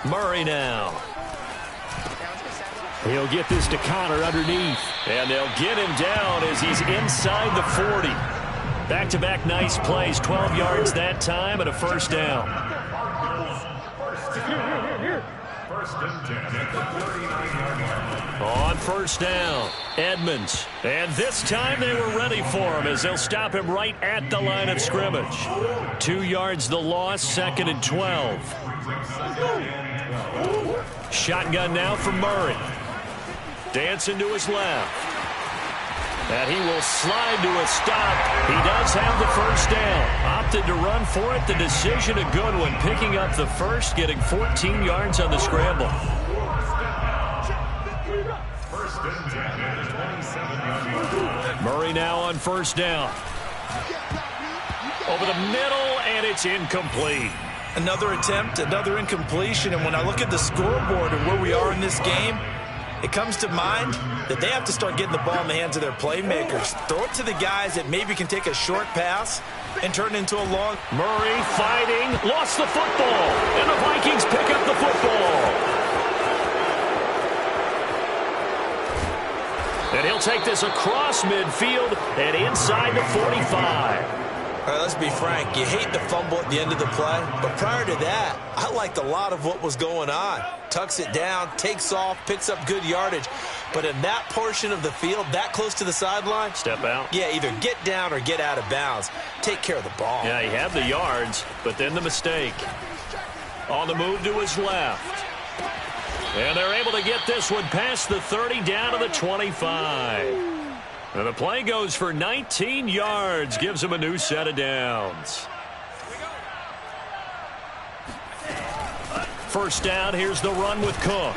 Murray now. He'll get this to Connor underneath. And they'll get him down as he's inside the 40. Back-to-back nice plays, 12 yards that time and a first down. On first down, Edmonds. And this time they were ready for him as they'll stop him right at the line of scrimmage. 2 yards the loss, 2nd and 12. Shotgun now for Murray. Dancing to his left. And he will slide to a stop. He does have the first down. Opted to run for it. The decision a good one. Picking up the first, getting 14 yards on the scramble. Murray now on first down. Over the middle, and it's incomplete. Another attempt, another incompletion. And when I look at the scoreboard and where we are in this game, it comes to mind that they have to start getting the ball in the hands of their playmakers. Throw it to the guys that maybe can take a short pass and turn it into a long. Murray fighting, lost the football, and the Vikings pick up the football. And he'll take this across midfield and inside the 45. All right, let's be frank. You hate the fumble at the end of the play, but prior to that, I liked a lot of what was going on. Tucks it down, takes off, picks up good yardage. But in that portion of the field, that close to the sideline, step out. Yeah, either get down or get out of bounds. Take care of the ball. Yeah, he had the yards, but then the mistake. On the move to his left. And they're able to get this one past the 30 down to the 25. And the play goes for 19 yards, gives him a new set of downs. First down, here's the run with Cook.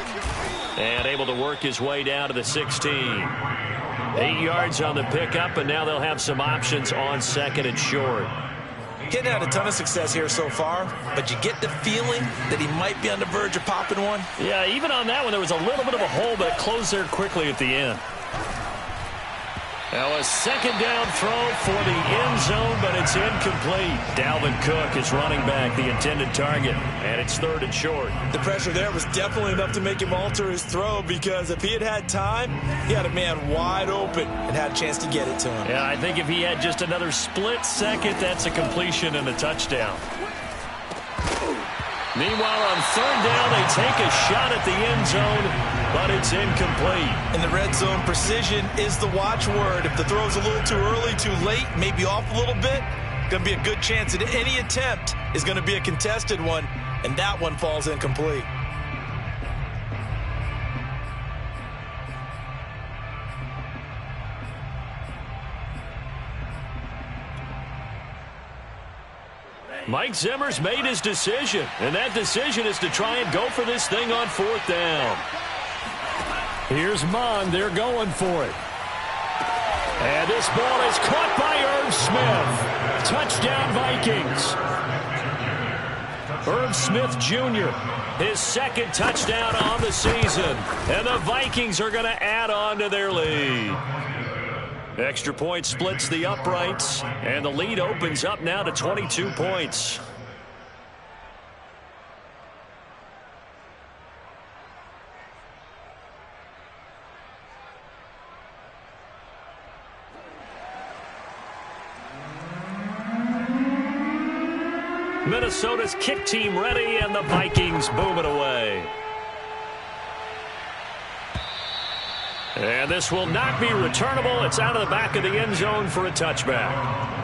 And able to work his way down to the 16. 8 yards on the pickup, and now they'll have some options on 2nd and short. Getting had a ton of success here so far, but you get the feeling that he might be on the verge of popping one. Yeah, even on that one, there was a little bit of a hole, but it closed there quickly at the end. Now a second down throw for the end zone, but it's incomplete. Dalvin Cook is running back, the intended target, and it's 3rd and short. The pressure there was definitely enough to make him alter his throw, because if he had time, he had a man wide open and had a chance to get it to him. Yeah, I think if he had just another split second, that's a completion and a touchdown. Meanwhile, on 3rd down, they take a shot at the end zone, but it's incomplete. In the red zone, precision is the watchword. If the throw's a little too early, too late, maybe off a little bit, going to be a good chance that any attempt is going to be a contested one, and that one falls incomplete. Mike Zimmer's made his decision, and that decision is to try and go for this thing on 4th down. Here's Mond. They're going for it. And this ball is caught by Irv Smith. Touchdown, Vikings. Irv Smith Jr., his 2nd touchdown on the season. And the Vikings are going to add on to their lead. Extra point splits the uprights, and the lead opens up now to 22 points. Minnesota's kick team ready, and the Vikings boom it away. And this will not be returnable. It's out of the back of the end zone for a touchback.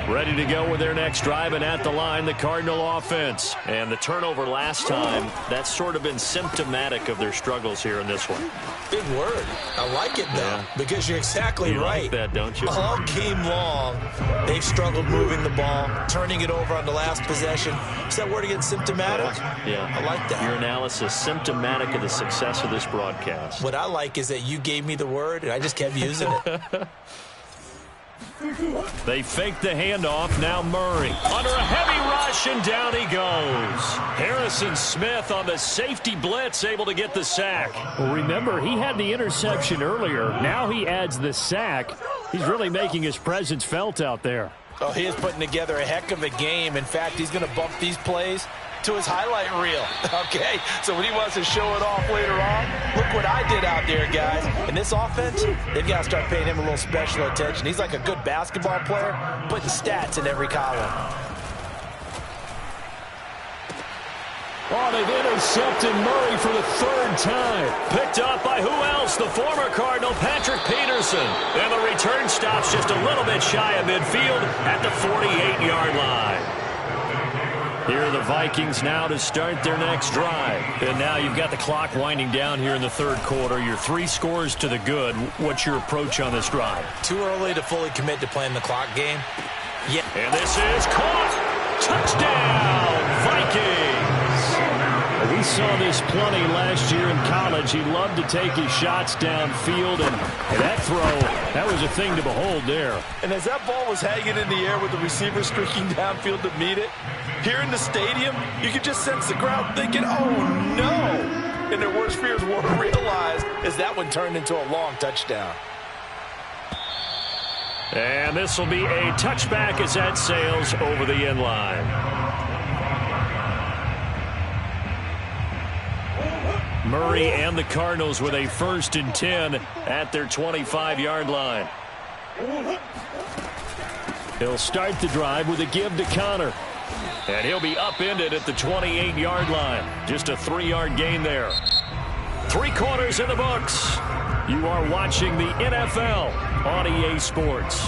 Ready to go with their next drive, and at the line, the Cardinal offense. And the turnover last time, that's sort of been symptomatic of their struggles here in this one. Big word. I like it, though, because you're exactly right. You like that, don't you? All game long, they've struggled moving the ball, turning it over on the last possession. Is that word again, symptomatic? Yeah. I like that. Your analysis, symptomatic of the success of this broadcast. What I like is that you gave me the word, and I just kept using it. They fake the handoff. Now Murray under a heavy rush, and down he goes. Harrison Smith on the safety blitz, able to get the sack. Well, remember, he had the interception earlier. Now he adds the sack. He's really making his presence felt out there. Oh, he is putting together a heck of a game. In fact, he's going to bump these plays to his highlight reel. Okay, so when he wants to show it off later on, look what I did out there, guys. In this offense, they've got to start paying him a little special attention. He's like a good basketball player, putting stats in every column. Oh, they've intercepted Murray for the third time. Picked up by who else? The former Cardinal, Patrick Peterson. And the return stops just a little bit shy of midfield at the 48-yard line. Here are the Vikings now to start their next drive. And now you've got the clock winding down here in the third quarter. You're 3 scores to the good. What's your approach on this drive? Too early to fully commit to playing the clock game. Yeah. And this is caught. Touchdown, Vikings. We saw this plenty last year in college. He loved to take his shots downfield, and that throw, that was a thing to behold there. And as that ball was hanging in the air with the receiver streaking downfield to meet it, here in the stadium, you could just sense the crowd thinking, oh, no. And their worst fears were realized as that one turned into a long touchdown. And this will be a touchback as that sails over the end line. Murray and the Cardinals with a 1st and 10 at their 25-yard line. He'll start the drive with a give to Connor. And he'll be upended at the 28-yard line. Just a 3-yard gain there. 3 quarters in the books. You are watching the NFL on EA Sports.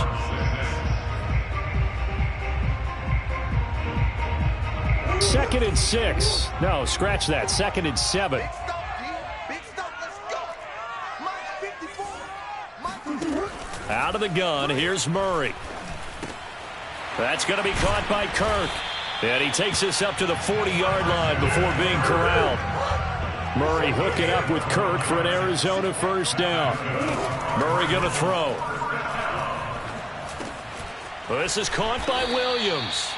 Second and 6. No, scratch that. 2nd and 7. Out of the gun, here's Murray. That's going to be caught by Kirk. And he takes this up to the 40-yard line before being corralled. Murray hooking up with Kirk for an Arizona 1st down. Murray going to throw. This is caught by Williams.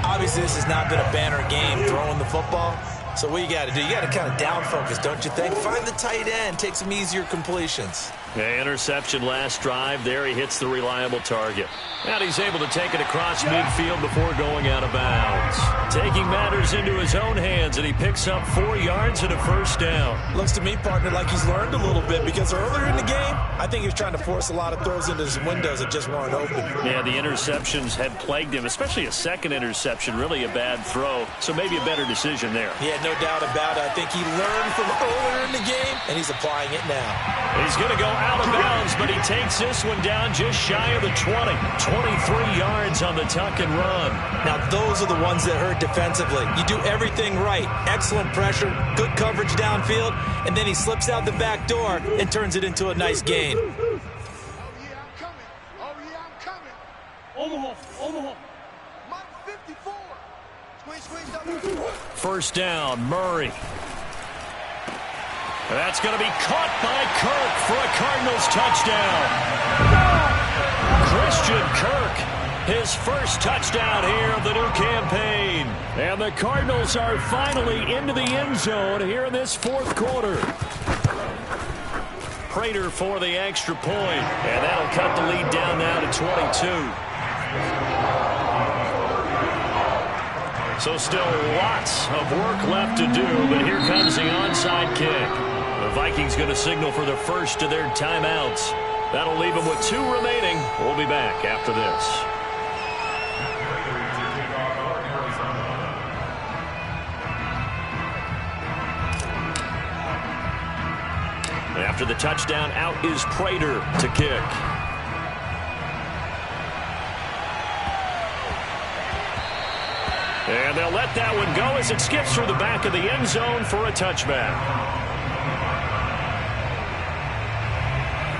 Obviously, this has not been a banner game throwing the football. So what you got to do, you got to kind of down focus, don't you think? Find the tight end, take some easier completions. Yeah, interception last drive. There he hits the reliable target. And he's able to take it across midfield before going out of bounds. Taking matters into his own hands, and he picks up 4 yards and a 1st down. Looks to me, partner, like he's learned a little bit because earlier in the game, I think he was trying to force a lot of throws into his windows that just weren't open. Yeah, the interceptions had plagued him, especially a second interception, really a bad throw. So maybe a better decision there. Yeah, no doubt about it. I think he learned from earlier in the game, and he's applying it now. He's going to go out of bounds, but he takes this one down just shy of the 20. 23 yards on the tuck and run. Now, those are the ones that hurt defensively. You do everything right. Excellent pressure, good coverage downfield, and then he slips out the back door and turns it into a nice gain. Oh, yeah, I'm coming. Oh, yeah, I'm coming. Omaha. Mike 54. Squeeze. 1st down, Murray. That's going to be caught by Kirk for a Cardinals touchdown. Christian Kirk, his 1st touchdown here of the new campaign. And the Cardinals are finally into the end zone here in this 4th quarter. Prater for the extra point, and that'll cut the lead down now to 22. So still lots of work left to do, but here comes the onside kick. The Vikings going to signal for the 1st of their timeouts. That'll leave them with 2 remaining. We'll be back after this. After the touchdown, out is Prater to kick. And they'll let that one go as it skips through the back of the end zone for a touchback.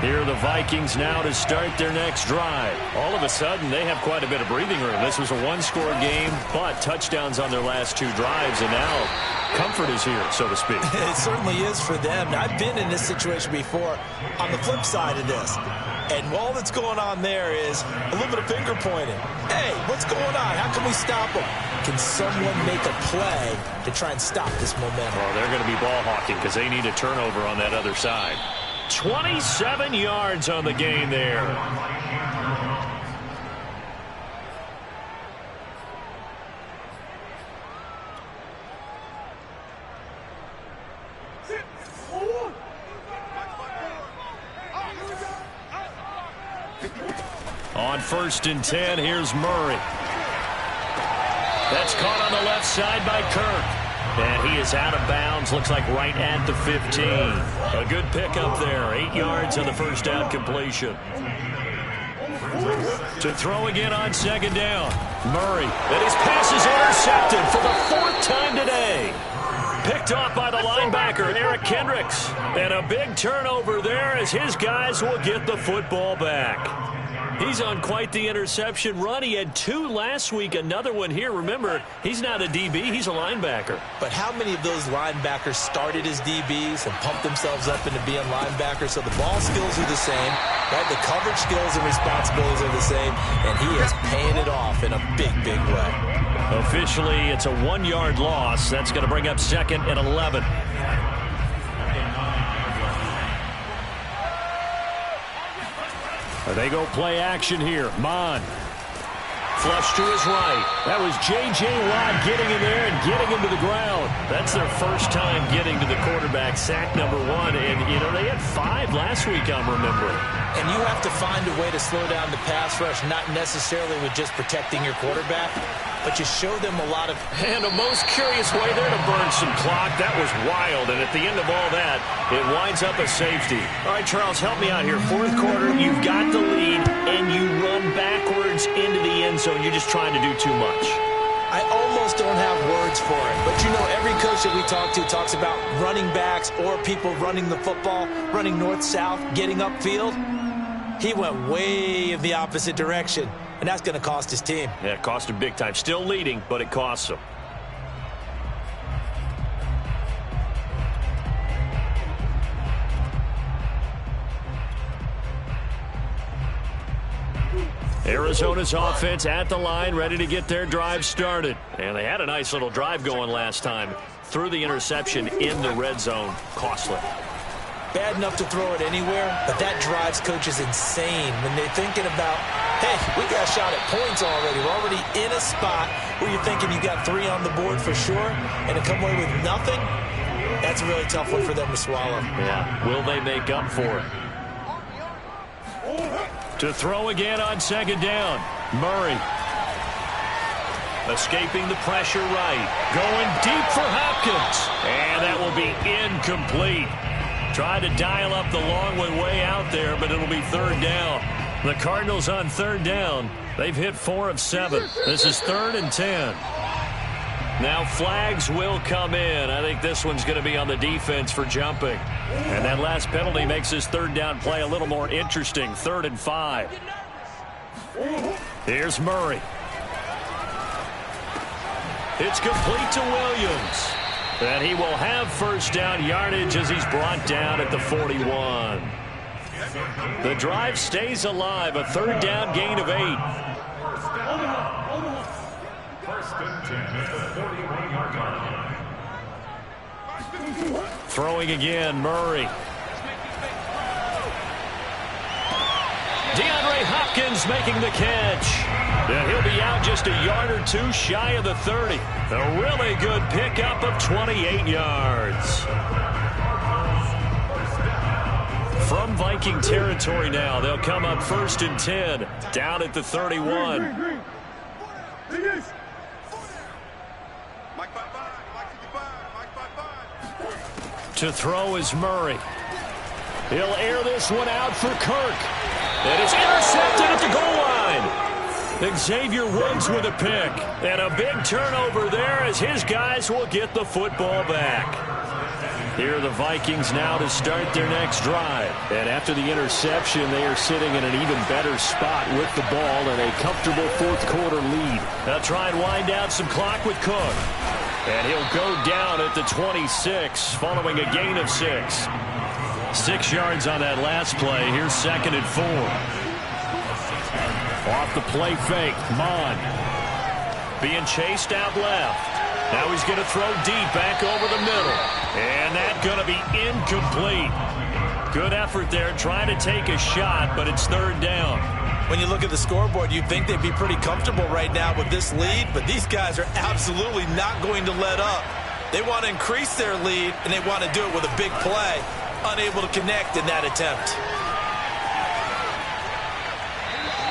Here are the Vikings now to start their next drive. All of a sudden, they have quite a bit of breathing room. This was a 1-score game, but touchdowns on their last 2 drives, and now comfort is here, so to speak. It certainly is for them. I've been in this situation before on the flip side of this. And all that's going on there is a little bit of finger pointing. Hey, what's going on? How can we stop them? Can someone make a play to try and stop this momentum? Oh, they're going to be ball hawking because they need a turnover on that other side. 27 yards on the gain there. On 1st and 10, here's Murray. That's caught on the left side by Kirk. And he is out of bounds, looks like right at the 15. A good pickup there, 8 yards on the first down completion. To throw again on 2nd down. Murray, and his pass is intercepted for the 4th time today. Picked off by the linebacker, Eric Kendricks. And a big turnover there as his guys will get the football back. He's on quite the interception run. He had 2 last week, another one here. Remember, he's not a DB, he's a linebacker. But how many of those linebackers started as DBs and pumped themselves up into being linebackers? So the ball skills are the same, right? The coverage skills and responsibilities are the same, and he is paying it off in a big, big way. Officially, it's a 1-yard loss. That's going to bring up 2nd and 11. They go play action here. Mon. Flush to his right. That was J.J. Watt getting in there and getting him to the ground. That's their first time getting to the quarterback, sack number 1. And, you know, they had 5 last week, I'm remembering. And you have to find a way to slow down the pass rush, not necessarily with just protecting your quarterback, but you show them a lot of... And a most curious way there to burn some clock. That was wild. And at the end of all that, it winds up a safety. All right, Charles, help me out here. 4th quarter, you've got the lead, and you run backwards into the end zone. You're just trying to do too much. I almost don't have words for it. But, you know, every coach that we talk to talks about running backs or people running the football, running north-south, getting upfield. He went way in the opposite direction, and that's going to cost his team. Yeah, it cost him big time. Still leading, but it costs him. Arizona's offense at the line, ready to get their drive started. And they had a nice little drive going last time. Threw the interception in the red zone. Costly. Bad enough to throw it anywhere, but that drives coaches insane when they're thinking about, hey, we got a shot at points already. We're already in a spot where you're thinking you got 3 on the board for sure, and to come away with nothing, that's a really tough one for them to swallow. Yeah, will they make up for it? To throw again on 2nd down. Murray. Escaping the pressure right. Going deep for Hopkins. And that will be incomplete. Tried to dial up the long way out there, but it'll be 3rd down. The Cardinals on 3rd down. They've hit 4 of 7. This is 3rd and 10. Now flags will come in. I think this one's going to be on the defense for jumping. And that last penalty makes this 3rd down play a little more interesting. 3rd and 5. Here's Murray. It's complete to Williams. And he will have 1st down yardage as he's brought down at the 41. The drive stays alive. A 3rd down gain of 8. Throwing again, Murray. DeAndre Hopkins making the catch. And he'll be out just a yard or 2 shy of the 30. A really good pickup of 28 yards. From Viking territory now, they'll come up 1st and 10, down at the 31. To throw is Murray. He'll air this one out for Kirk. And it's intercepted at the goal line. Xavier Woods with a pick. And a big turnover there as his guys will get the football back. Here are the Vikings now to start their next drive. And after the interception, they are sitting in an even better spot with the ball and a comfortable 4th quarter lead. They'll try and wind down some clock with Cook. And he'll go down at the 26 following a gain of 6. 6 yards on that last play. Here's 2nd and 4. Off the play fake, Mon. Being chased out left. Now he's going to throw deep back over the middle. And that's going to be incomplete. Good effort there trying to take a shot, but it's 3rd down. When you look at the scoreboard, you'd think they'd be pretty comfortable right now with this lead, but these guys are absolutely not going to let up. They want to increase their lead, and they want to do it with a big play. Unable to connect in that attempt.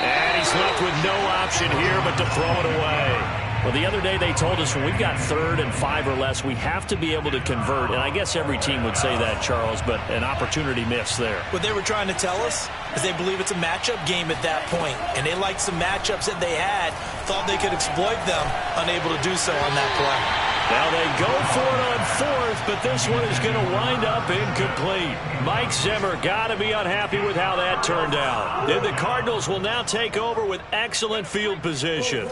And he's left with no option here but to throw it away. Well, the other day they told us when we've got 3rd and 5 or less, we have to be able to convert. And I guess every team would say that, Charles, but an opportunity missed there. What they were trying to tell us is they believe it's a matchup game at that point. And they liked some matchups that they had, thought they could exploit them, unable to do so on that play. Now they go for it on 4th, but this one is going to wind up incomplete. Mike Zimmer got to be unhappy with how that turned out. And the Cardinals will now take over with excellent field position.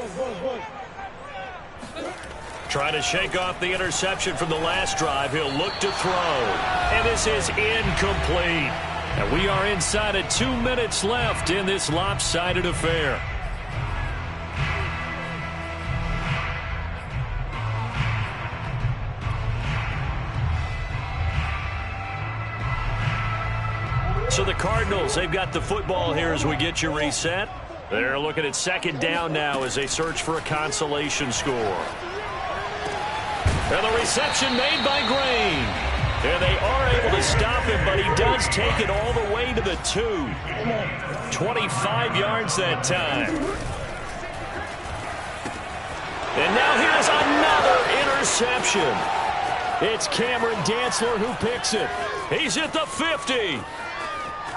Trying to shake off the interception from the last drive. He'll look to throw. And this is incomplete. And we are inside of 2 minutes left in this lopsided affair. So the Cardinals, they've got the football here as we get you reset. They're looking at 2nd down now as they search for a consolation score. And the reception made by Green. And they are able to stop him, but he does take it all the way to the 2. 25 yards that time. And now here's another interception. It's Cameron Dantzler who picks it. He's at the 50.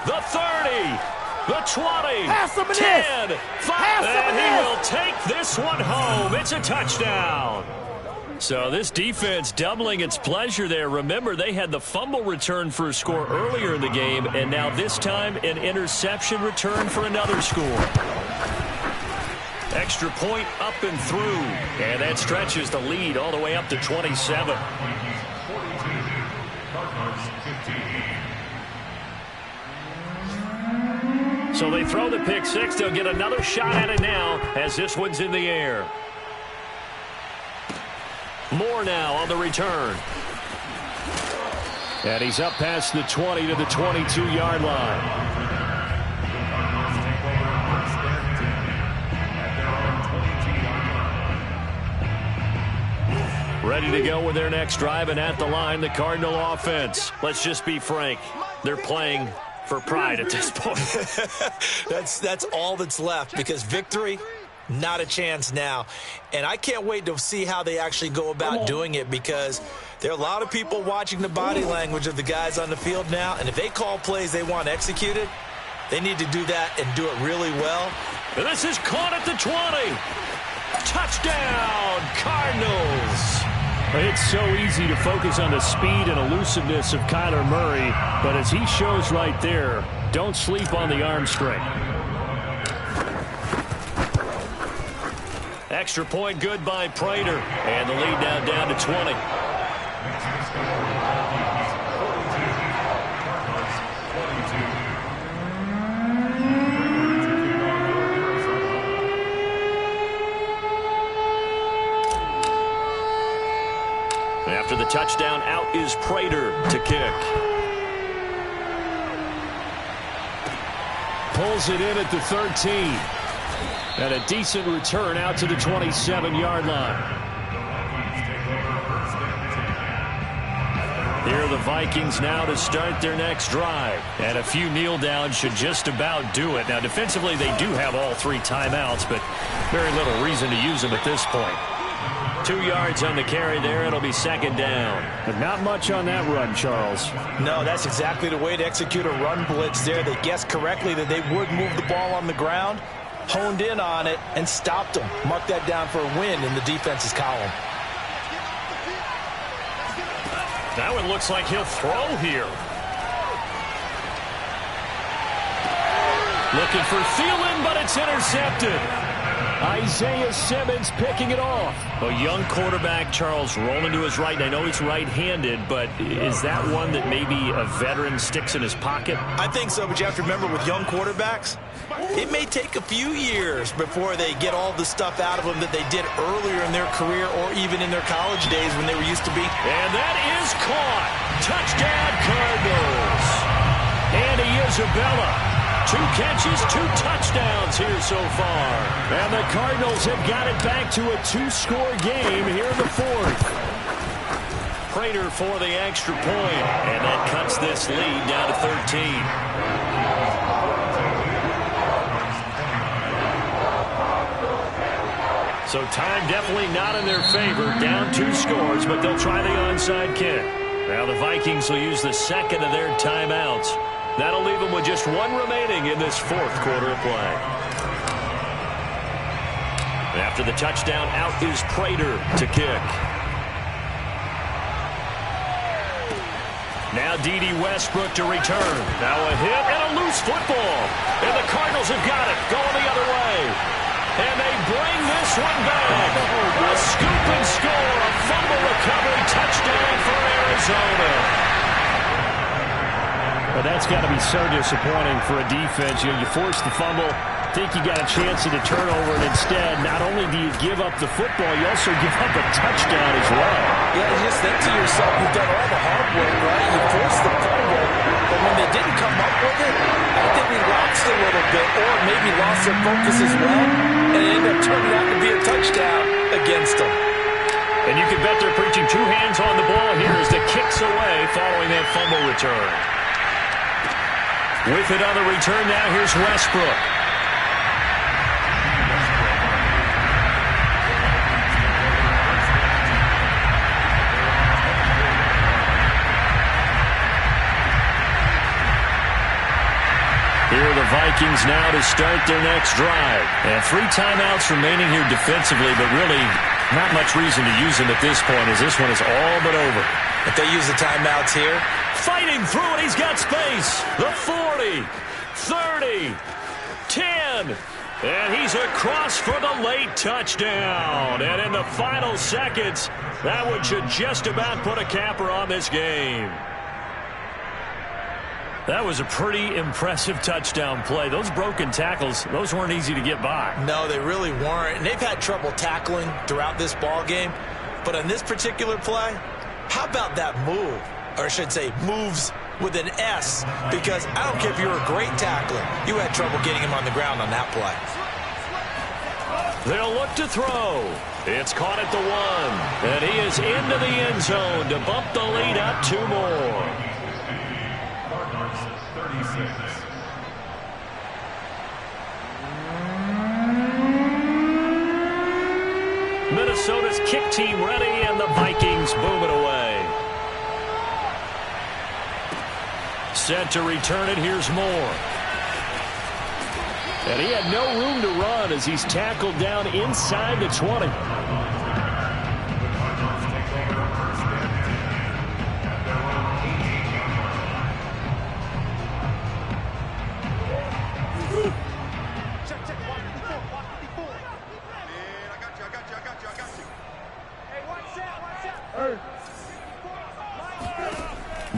The 30. The 20. 10. 5. And he will take this one home. It's a touchdown. So this defense doubling its pleasure there. Remember, they had the fumble return for a score earlier in the game, and now this time an interception return for another score. Extra point up and through, and that stretches the lead all the way up to 27. So they throw the pick 6. They'll get another shot at it now as this one's in the air. Moore now on the return. And he's up past the 20 to the 22-yard line. Ready to go with their next drive, and at the line, the Cardinal offense. Let's just be frank. They're playing for pride at this point. That's all that's left, because victory, not a chance now. And I can't wait to see how they actually go about doing it, because there are a lot of people watching the body language of the guys on the field now, and if they call plays they want executed, they need to do that and do it really well. And this is caught at the 20. Touchdown, Cardinals. It's so easy to focus on the speed and elusiveness of Kyler Murray, but as he shows right there, don't sleep on the arm strength. Extra point good by Prater, and the lead now down to 20. After the touchdown, out is Prater to kick. Pulls it in at the 13. And a decent return out to the 27-yard line. Here are the Vikings now to start their next drive. And a few kneel downs should just about do it. Now, defensively, they do have all 3 timeouts, but very little reason to use them at this point. 2 yards on the carry there. It'll be 2nd down. But not much on that run, Charles. No, that's exactly the way to execute a run blitz there. They guessed correctly that they would move the ball on the ground, honed in on it, and stopped them. Mark that down for a win in the defense's column. Now it looks like he'll throw here. Looking for Thielen, but it's intercepted. Isaiah Simmons picking it off. A young quarterback, Charles, rolling to his right. And I know he's right-handed, but is that one that maybe a veteran sticks in his pocket? I think so, but you have to remember with young quarterbacks, it may take a few years before they get all the stuff out of them that they did earlier in their career or even in their college days when they were used to be. And that is caught. Touchdown, Cardinals. Andy Isabella. 2 catches, 2 touchdowns here so far. And the Cardinals have got it back to a 2-score game here in the 4th. Prater for the extra point, and that cuts this lead down to 13. So time definitely not in their favor. Down 2 scores, but they'll try the onside kick. Now the Vikings will use the second of their timeouts. That'll leave them with just 1 remaining in this 4th quarter of play. After the touchdown, out is Prater to kick. Now D.D. Westbrook to return. Now a hit and a loose football. And the Cardinals have got it, going the other way. And they bring this one back. A scoop and score, a fumble recovery touchdown for Arizona. But that's got to be so disappointing for a defense. You force the fumble, think you got a chance at a turnover, and instead, not only do you give up the football, you also give up a touchdown as well. Yeah, you just think to yourself, you've done all the hard work, right? You forced the fumble, but when they didn't come up with it, I think we lapsed a little bit, or maybe lost their focus as well, and it ended up turning out to be a touchdown against them. And you can bet they're preaching 2 hands on the ball here as the kick's away following that fumble return. With it on the return now, here's Westbrook. Here are the Vikings now to start their next drive. And 3 timeouts remaining here defensively, but really not much reason to use them at this point as this one is all but over. If they use the timeouts here. Fighting through it, he's got space. The 40, 30, 10. And he's across for the late touchdown. And in the final seconds, that one should just about put a capper on this game. That was a pretty impressive touchdown play. Those broken tackles, those weren't easy to get by. No, they really weren't. And they've had trouble tackling throughout this ball game. But on this particular play, how about that move? Or I should say moves with an S. Because I don't care if you're a great tackler. You had trouble getting him on the ground on that play. They'll look to throw. It's caught at the 1. And he is into the end zone to bump the lead up 2 more. Minnesota's kick team ready, and the Vikings boom it away. Set to return it, here's Moore. And he had no room to run as he's tackled down inside the 20.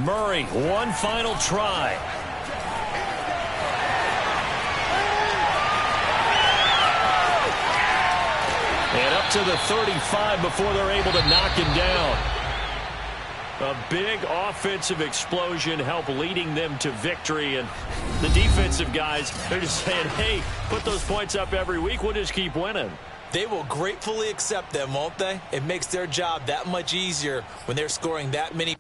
Murray, one final try. And up to the 35 before they're able to knock him down. A big offensive explosion helped leading them to victory. And the defensive guys, they're just saying, hey, put those points up every week. We'll just keep winning. They will gratefully accept them, won't they? It makes their job that much easier when they're scoring that many